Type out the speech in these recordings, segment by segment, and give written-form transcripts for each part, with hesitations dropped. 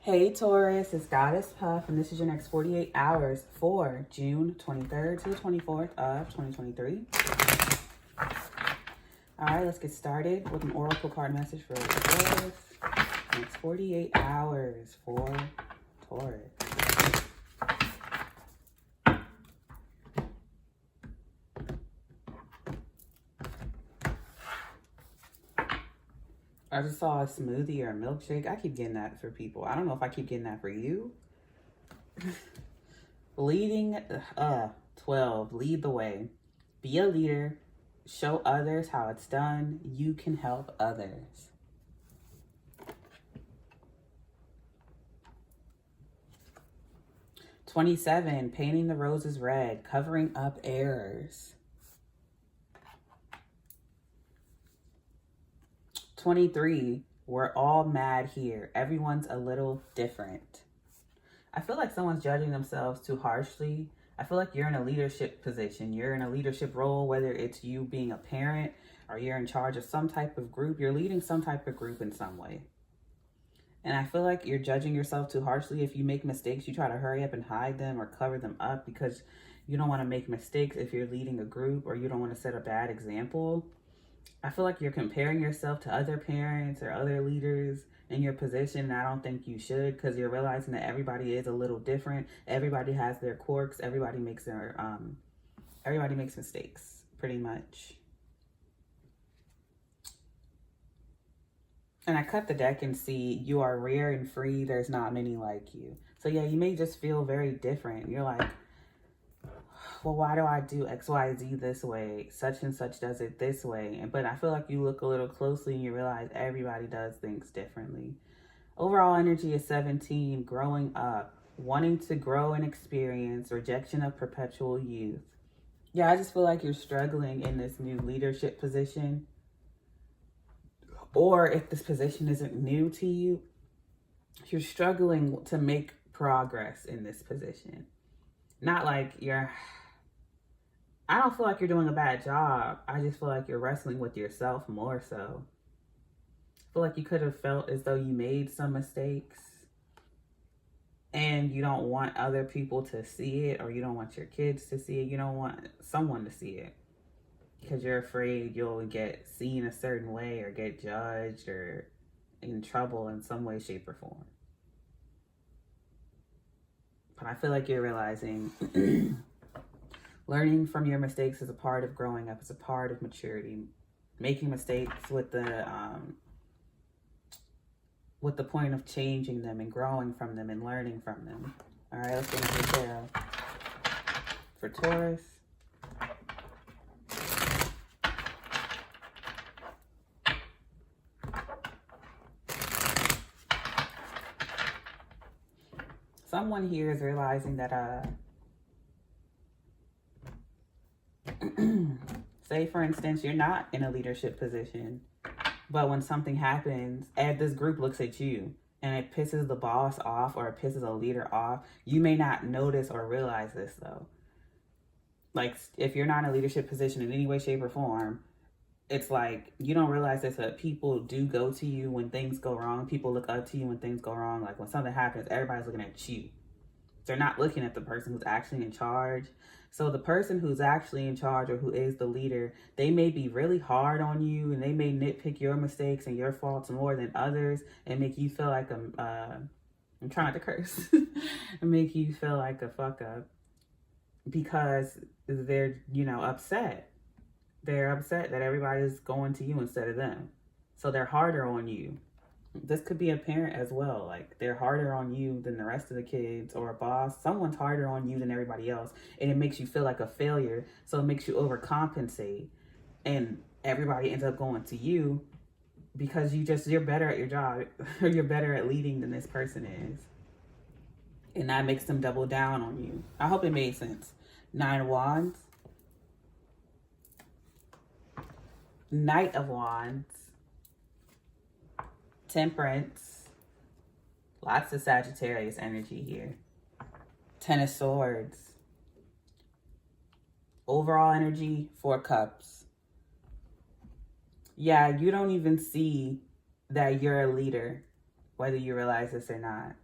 Hey Taurus, it's Goddess Puff, and this is your next 48 hours for June 23rd to the 24th of 2023. All right, let's get started with an oracle card message for Taurus. Next 48 hours for Taurus. I just saw a smoothie or a milkshake. I keep getting that for people. I don't know if I keep getting that for you. Leading, 12, lead the way. Be a leader. Show others how it's done. You can help others. (27) Painting the roses red. Covering up errors. 23, we're all mad here. Everyone's a little different. I feel like someone's judging themselves too harshly. I feel like you're in a leadership position. You're in a leadership role, whether it's you being a parent or you're in charge of some type of group. You're leading some type of group in some way. And I feel like you're judging yourself too harshly. If you make mistakes, you try to hurry up and hide them or cover them up because you don't want to make mistakes if you're leading a group or you don't want to set a bad example. I feel like you're comparing yourself to other parents or other leaders in your position. And I don't think you should, because you're realizing that everybody is a little different. Everybody has their quirks. Everybody makes mistakes, pretty much. And I cut the deck and see you are rare and free. There's not many like you. So yeah, you may just feel very different. You're like, well, why do I do X, Y, Z this way? Such and such does it this way. But I feel like you look a little closely and you realize everybody does things differently. Overall energy is 17, growing up, wanting to grow and experience, rejection of perpetual youth. Yeah, I just feel like you're struggling in this new leadership position. Or if this position isn't new to you, you're struggling to make progress in this position. Not like I don't feel like you're doing a bad job. I just feel like you're wrestling with yourself more so. I feel like you could have felt as though you made some mistakes and you don't want other people to see it, or you don't want your kids to see it. You don't want someone to see it because you're afraid you'll get seen a certain way or get judged or in trouble in some way, shape, or form. But I feel like you're realizing learning from your mistakes is a part of growing up. It's a part of maturity. Making mistakes with the point of changing them and growing from them and learning from them. All right, let's get into tarot for Taurus. Someone here is realizing that say for instance, you're not in a leadership position, but when something happens and this group looks at you and it pisses the boss off or it pisses a leader off, you may not notice or realize this though. Like if you're not in a leadership position in any way, shape, or form, it's like you don't realize this, but people do go to you when things go wrong. People look up to you when things go wrong. Like when something happens, everybody's looking at you. They're not looking at the person who's actually in charge. So the person who's actually in charge or who is the leader, they may be really hard on you and they may nitpick your mistakes and your faults more than others and make you feel like I'm trying not to curse, and make you feel like a fuck up because they're, upset. They're upset that everybody's going to you instead of them. So they're harder on you. This could be a parent as well. Like they're harder on you than the rest of the kids, or a boss. Someone's harder on you than everybody else. And it makes you feel like a failure. So it makes you overcompensate. And everybody ends up going to you because you're better at your job or you're better at leading than this person is. And that makes them double down on you. I hope it made sense. 9 of Wands. Knight of Wands. Temperance. Lots of Sagittarius energy here. 10 of Swords. Overall energy, 4 Cups. Yeah, you don't even see that you're a leader, whether you realize this or not.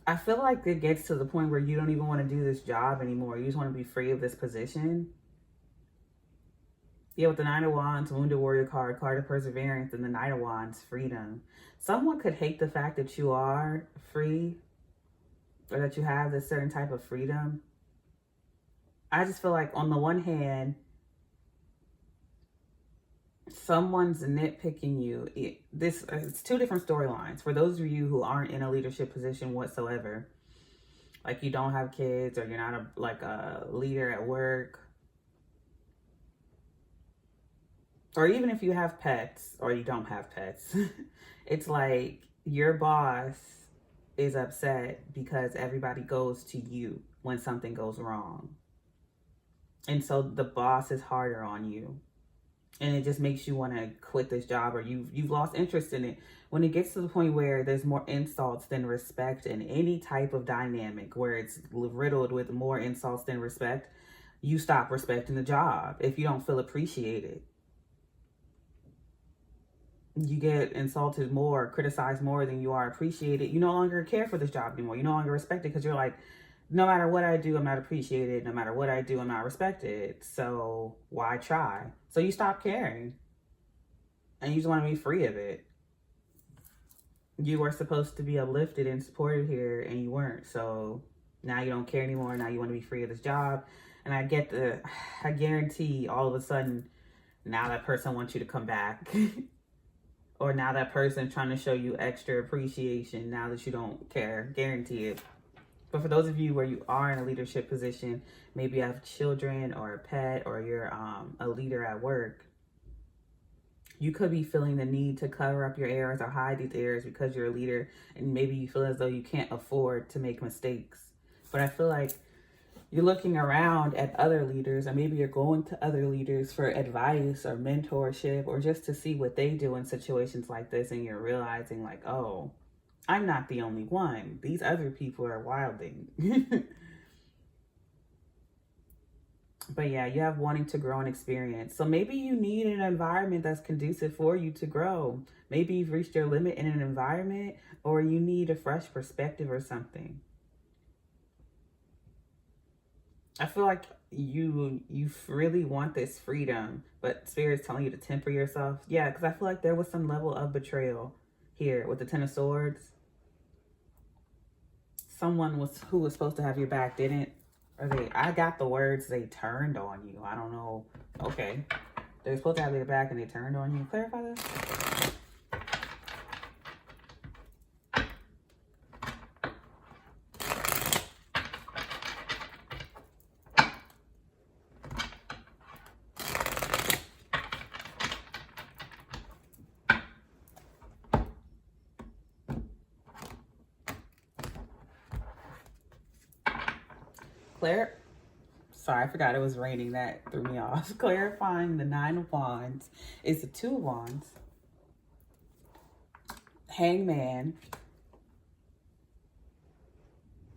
I feel like it gets to the point where you don't even want to do this job anymore. You just want to be free of this position. Yeah, with the Nine of Wands, Wounded Warrior card, card of Perseverance, and the Knight of Wands, freedom. Someone could hate the fact that you are free or that you have this certain type of freedom. I just feel like on the one hand, someone's nitpicking you. It's two different storylines. For those of you who aren't in a leadership position whatsoever, like you don't have kids or you're not a leader at work, or even if you have pets or you don't have pets, it's like your boss is upset because everybody goes to you when something goes wrong. And so the boss is harder on you. And it just makes you want to quit this job, or you've lost interest in it. When it gets to the point where there's more insults than respect in any type of dynamic, where it's riddled with more insults than respect, you stop respecting the job if you don't feel appreciated. You get insulted more, criticized more than you are appreciated. You no longer care for this job anymore. You no longer respect it because you're like, no matter what I do, I'm not appreciated. No matter what I do, I'm not respected. So why try? So you stop caring. And you just want to be free of it. You were supposed to be uplifted and supported here, and you weren't. So now you don't care anymore. Now you want to be free of this job. And I guarantee all of a sudden, now that person wants you to come back. Or now that person trying to show you extra appreciation now that you don't care. Guarantee it. But for those of you where you are in a leadership position, maybe you have children or a pet, or you're a leader at work, you could be feeling the need to cover up your errors or hide these errors because you're a leader, and maybe you feel as though you can't afford to make mistakes. But I feel like you're looking around at other leaders, or maybe you're going to other leaders for advice or mentorship, or just to see what they do in situations like this, and you're realizing like, oh, I'm not the only one. These other people are wilding. But yeah, you have wanting to grow and experience. So maybe you need an environment that's conducive for you to grow. Maybe you've reached your limit in an environment, or you need a fresh perspective or something. I feel like you really want this freedom, but Spirit's telling you to temper yourself. Yeah, because I feel like there was some level of betrayal here with the Ten of Swords. Someone who was supposed to have your back didn't. Or I got the words, they turned on you. I don't know. Okay. They were supposed to have your back and they turned on you. Clarify this. Sorry, I forgot it was raining. That threw me off. Clarifying the Nine of Wands is the Two of Wands, Hangman,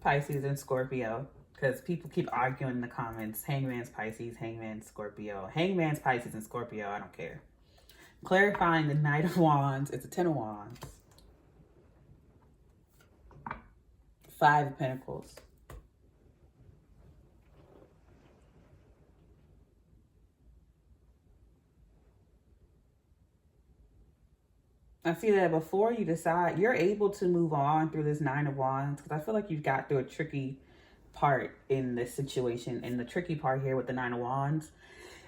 Pisces, and Scorpio. Because people keep arguing in the comments. Hangman's Pisces, Hangman's Scorpio. Hangman's Pisces and Scorpio. I don't care. Clarifying the Knight of Wands is the Ten of Wands, Five of Pentacles, I see that before you decide, you're able to move on through this Nine of Wands, because I feel like you've got through a tricky part in this situation. And the tricky part here with the Nine of Wands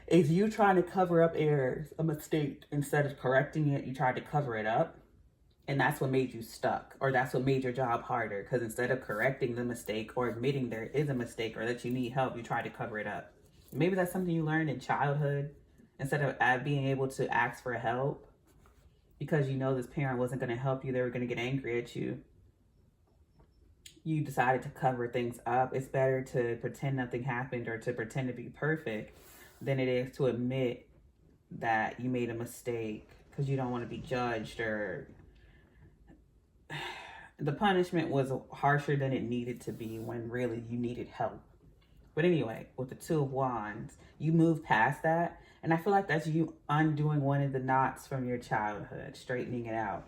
is you trying to cover up errors, a mistake. Instead of correcting it, you tried to cover it up. And that's what made you stuck, or that's what made your job harder. Because instead of correcting the mistake or admitting there is a mistake or that you need help, you try to cover it up. Maybe that's something you learned in childhood. Instead of being able to ask for help, because you know this parent wasn't going to help you, they were going to get angry at you, you decided to cover things up. It's better to pretend nothing happened or to pretend to be perfect than it is to admit that you made a mistake because you don't want to be judged, or the punishment was harsher than it needed to be when really you needed help. But anyway, with the Two of Wands, you move past that. And I feel like that's you undoing one of the knots from your childhood, straightening it out.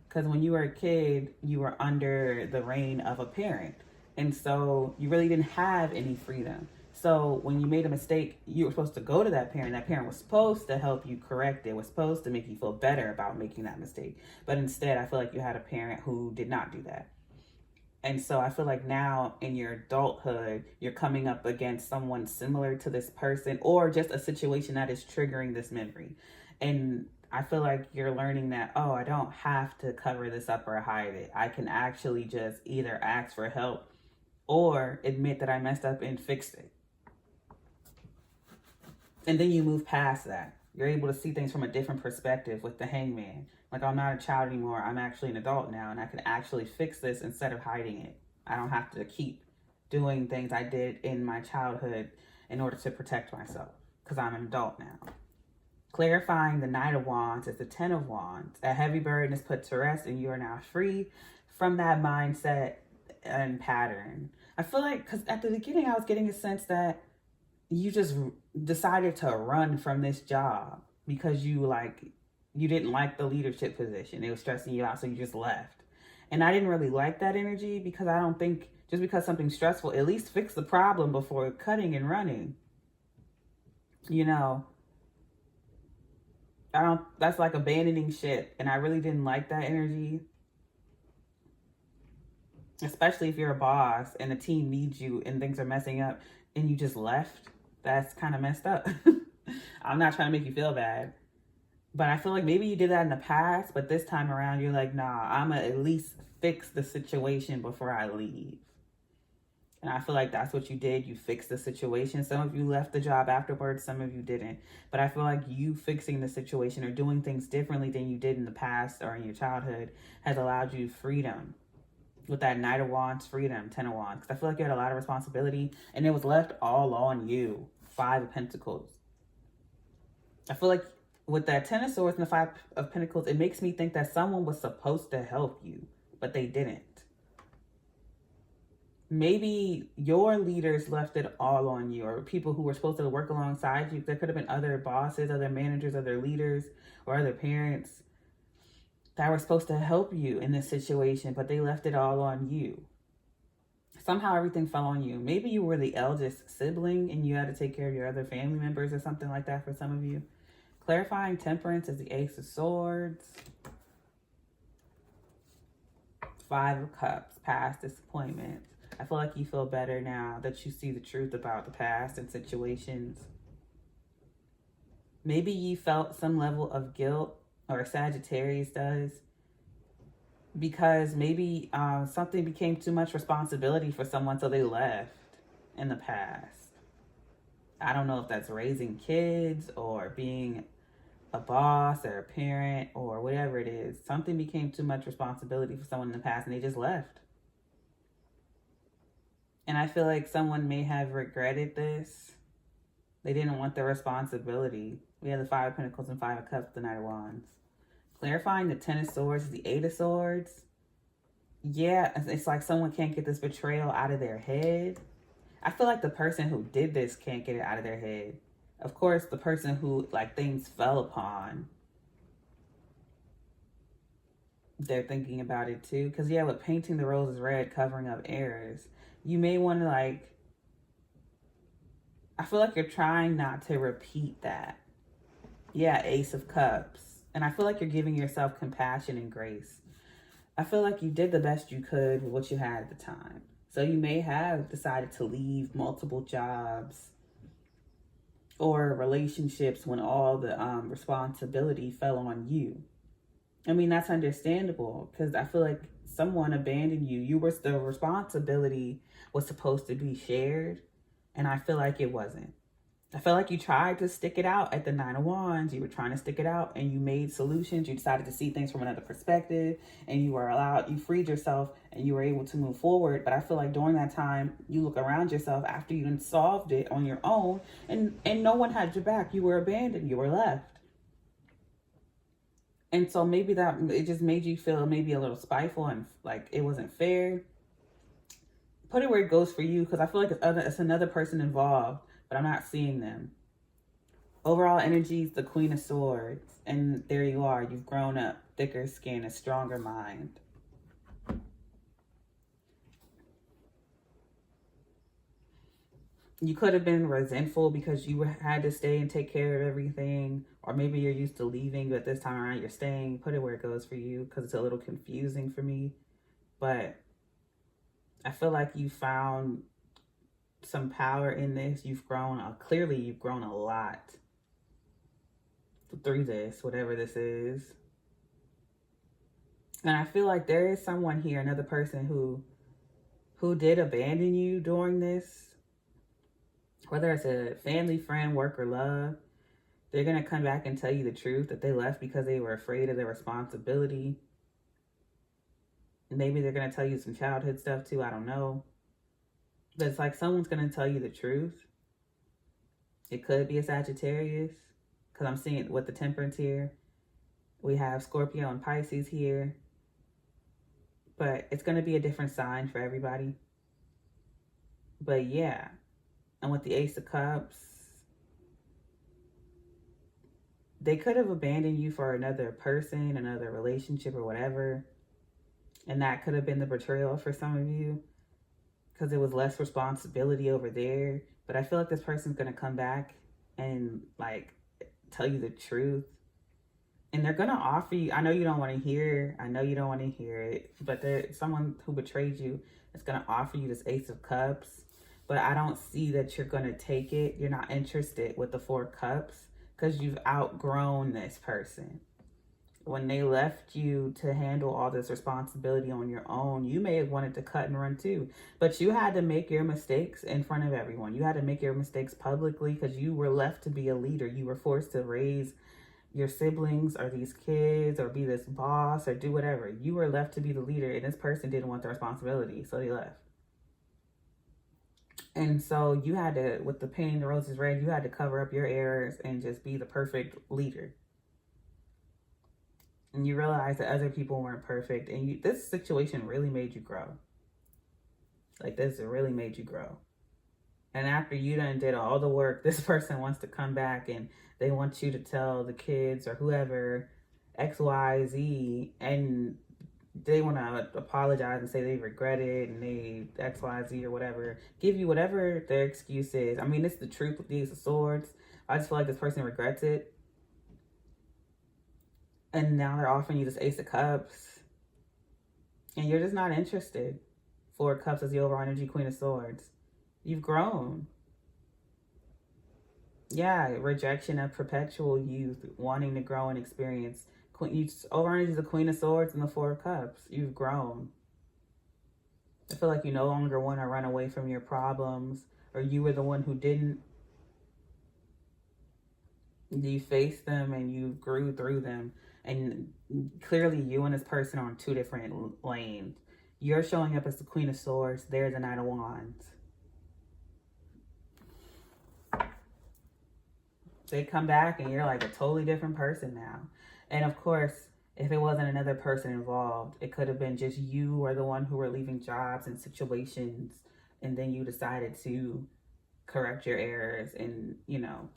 Because when you were a kid, you were under the reign of a parent. And so you really didn't have any freedom. So when you made a mistake, you were supposed to go to that parent. That parent was supposed to help you correct it, was supposed to make you feel better about making that mistake. But instead, I feel like you had a parent who did not do that. And so I feel like now in your adulthood, you're coming up against someone similar to this person, or just a situation that is triggering this memory. And I feel like you're learning that, oh, I don't have to cover this up or hide it. I can actually just either ask for help or admit that I messed up and fixed it. And then you move past that. You're able to see things from a different perspective with the Hangman. Like, I'm not a child anymore. I'm actually an adult now, and I can actually fix this instead of hiding it. I don't have to keep doing things I did in my childhood in order to protect myself, because I'm an adult now. Clarifying the Knight of Wands is the Ten of Wands. A heavy burden is put to rest, and you are now free from that mindset and pattern. I feel like, because at the beginning I was getting a sense that you just decided to run from this job because you didn't like the leadership position. It was stressing you out, so you just left. And I didn't really like that energy, because I don't think just because something's stressful, at least fix the problem before cutting and running. You know, that's like abandoning ship. And I really didn't like that energy. Especially if you're a boss and the team needs you and things are messing up and you just left. That's kind of messed up. I'm not trying to make you feel bad. But I feel like maybe you did that in the past, but this time around you're like, nah, I'm going to at least fix the situation before I leave. And I feel like that's what you did. You fixed the situation. Some of you left the job afterwards, some of you didn't. But I feel like you fixing the situation or doing things differently than you did in the past or in your childhood has allowed you freedom. With that Knight of Wands, freedom, Ten of Wands. Because I feel like you had a lot of responsibility and it was left all on you. Five of Pentacles. I feel like with that Ten of Swords and the Five of Pentacles, it makes me think that someone was supposed to help you, but they didn't. Maybe your leaders left it all on you, or people who were supposed to work alongside you. There could have been other bosses, other managers, other leaders, or other parents that were supposed to help you in this situation, but they left it all on you. Somehow everything fell on you. Maybe you were the eldest sibling and you had to take care of your other family members or something like that for some of you. Clarifying Temperance is the Ace of Swords. Five of Cups, past disappointment. I feel like you feel better now that you see the truth about the past and situations. Maybe you felt some level of guilt, or Sagittarius does, because maybe something became too much responsibility for someone, so they left in the past. I don't know if that's raising kids or being a boss or a parent or whatever it is. Something became too much responsibility for someone in the past and they just left. And I feel like someone may have regretted this. They didn't want the responsibility. We have the Five of Pentacles and Five of Cups, the Knight of Wands. Clarifying the Ten of Swords is the Eight of Swords. Yeah, it's like someone can't get this betrayal out of their head. I feel like the person who did this can't get it out of their head. Of course, the person who things fell upon, they're thinking about it too. Because yeah, with painting the roses red, covering up errors, you may want to I feel like you're trying not to repeat that. Yeah, Ace of Cups. And I feel like you're giving yourself compassion and grace. I feel like you did the best you could with what you had at the time. So you may have decided to leave multiple jobs or relationships when all the responsibility fell on you. I mean, that's understandable, because I feel like someone abandoned you. The responsibility was supposed to be shared, and I feel like it wasn't. I feel like you tried to stick it out at the Nine of Wands. You were trying to stick it out and you made solutions. You decided to see things from another perspective and you freed yourself and you were able to move forward. But I feel like during that time, you look around yourself after you solved it on your own and no one had your back. You were abandoned. You were left. And so maybe it just made you feel maybe a little spiteful and like it wasn't fair. Put it where it goes for you, because I feel like it's another person involved, but I'm not seeing them. Overall energy is the Queen of Swords. And there you are. You've grown up, thicker skin, a stronger mind. You could have been resentful because you had to stay and take care of everything. Or maybe you're used to leaving, but this time around you're staying. Put it where it goes for you, because it's a little confusing for me. But I feel like you found some power in this. You've grown, clearly you've grown a lot through this, whatever this is. And I feel like there is someone here, another person who did abandon you during this. Whether it's a family, friend, work, or love, they're going to come back and tell you the truth, that they left because they were afraid of their responsibility. Maybe they're going to tell you some childhood stuff too, I don't know. But it's like someone's going to tell you the truth. It could be a Sagittarius, because I'm seeing with the temperance here. We have Scorpio and Pisces here. But it's going to be a different sign for everybody. But yeah. And with the Ace of Cups, they could have abandoned you for another person, another relationship, or whatever. And that could have been the betrayal for some of you, because it was less responsibility over there. But I feel like this person's going to come back and like tell you the truth. And they're going to offer you, I know you don't want to hear, it, but there's someone who betrayed you is going to offer you this Ace of Cups. But I don't see that you're going to take it. You're not interested with the Four of Cups, because you've outgrown this person. When they left you to handle all this responsibility on your own, you may have wanted to cut and run too. But you had to make your mistakes in front of everyone. You had to make your mistakes publicly, because you were left to be a leader. You were forced to raise your siblings or these kids or be this boss or do whatever. You were left to be the leader, and this person didn't want the responsibility, so they left. And so you had to, with the painting the roses red, you had to cover up your errors and just be the perfect leader. And you realized that other people weren't perfect. And this situation really made you grow. Like, this really made you grow. And after you done did all the work, this person wants to come back and they want you to tell the kids or whoever X, Y, Z, and they want to apologize and say they regret it and they X, Y, Z or whatever. Give you whatever their excuse is. I mean, it's the truth with the Ace of Swords. I just feel like this person regrets it. And now they're offering you this Ace of Cups. And you're just not interested. Four of Cups is the overall energy, Queen of Swords. You've grown. Yeah, rejection of perpetual youth, wanting to grow and experience. Overall energy is the Queen of Swords and the Four of Cups. You've grown. I feel like you no longer want to run away from your problems, or you were the one who didn't. You faced them and you grew through them. And clearly you and this person are on two different lanes. You're showing up as the Queen of Swords. They're the Knight of Wands. They come back and you're like a totally different person now. And of course, if it wasn't another person involved, it could have been just you or the one who were leaving jobs and situations. And then you decided to correct your errors and, you know,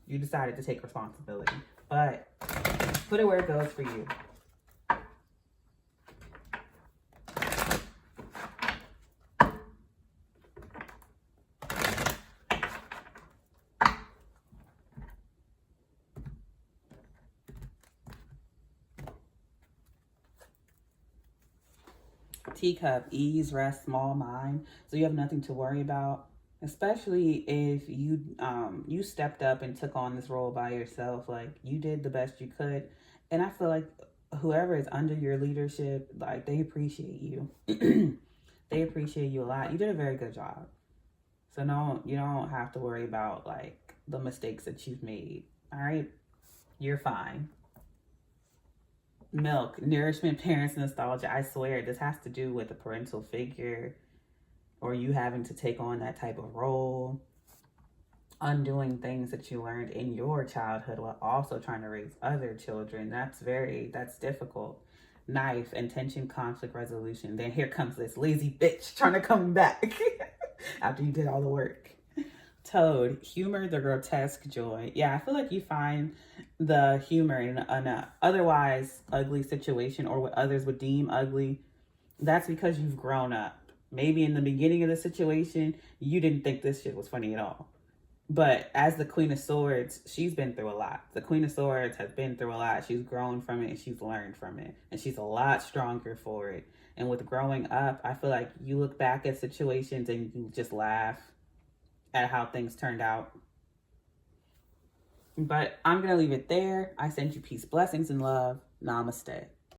you decided to take responsibility. But put it where it goes for you. Teacup, ease, rest, small mind. So you have nothing to worry about, especially if you you stepped up and took on this role by yourself. Like, you did the best you could. And I feel like whoever is under your leadership, like, they appreciate you. They appreciate you a lot. You did a very good job. So no, you don't have to worry about like the mistakes that you've made. All right, you're fine. Milk, nourishment, parents, nostalgia. I swear this has to do with a parental figure or you having to take on that type of role, undoing things that you learned in your childhood while also trying to raise other children. That's difficult. Knife, intention, conflict resolution. Then here comes this lazy bitch trying to come back after you did all the work. Toad, humor, the grotesque joy. Yeah, I feel like you find the humor in an otherwise ugly situation, or what others would deem ugly. That's because you've grown up. Maybe in the beginning of the situation, you didn't think this shit was funny at all. But as the Queen of Swords, she's been through a lot. The Queen of Swords has been through a lot. She's grown from it and she's learned from it. And she's a lot stronger for it. And with growing up, I feel like you look back at situations and you just laugh at how things turned out. But I'm going to leave it there. I send you peace, blessings, and love. Namaste.